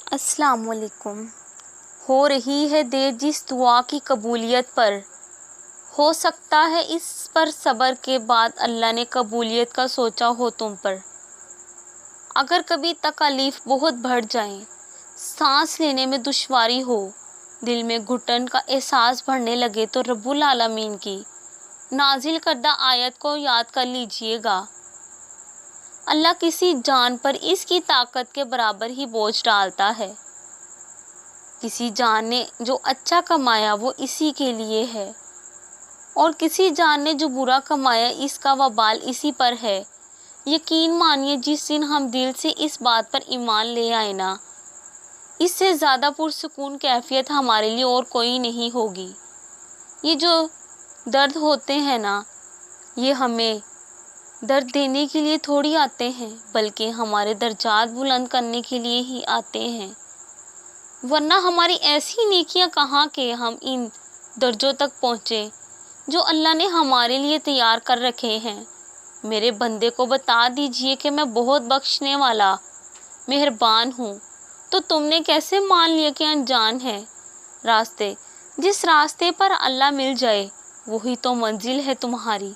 السلام علیکم۔ ہو رہی ہے دیر جس دعا کی قبولیت پر، ہو سکتا ہے اس پر صبر کے بعد اللہ نے قبولیت کا سوچا ہو تم پر۔ اگر کبھی تکالیف بہت بڑھ جائیں، سانس لینے میں دشواری ہو، دل میں گھٹن کا احساس بڑھنے لگے تو رب العالمین کی نازل کردہ آیت کو یاد کر لیجئے گا۔ اللہ کسی جان پر اس کی طاقت کے برابر ہی بوجھ ڈالتا ہے۔ کسی جان نے جو اچھا کمایا وہ اسی کے لیے ہے، اور کسی جان نے جو برا کمایا اس کا وبال اسی پر ہے۔ یقین مانیے جس دن ہم دل سے اس بات پر ایمان لے آئے نا، اس سے زیادہ پرسکون کیفیت ہمارے لیے اور کوئی نہیں ہوگی۔ یہ جو درد ہوتے ہیں نا، یہ ہمیں درد دینے کے لیے تھوڑی آتے ہیں، بلکہ ہمارے درجات بلند کرنے کے لیے ہی آتے ہیں۔ ورنہ ہماری ایسی نیکیاں کہاں کہ ہم ان درجوں تک پہنچیں جو اللہ نے ہمارے لیے تیار کر رکھے ہیں۔ میرے بندے کو بتا دیجئے کہ میں بہت بخشنے والا مہربان ہوں، تو تم نے کیسے مان لیا کہ انجان ہے؟ جس راستے پر اللہ مل جائے وہی تو منزل ہے تمہاری۔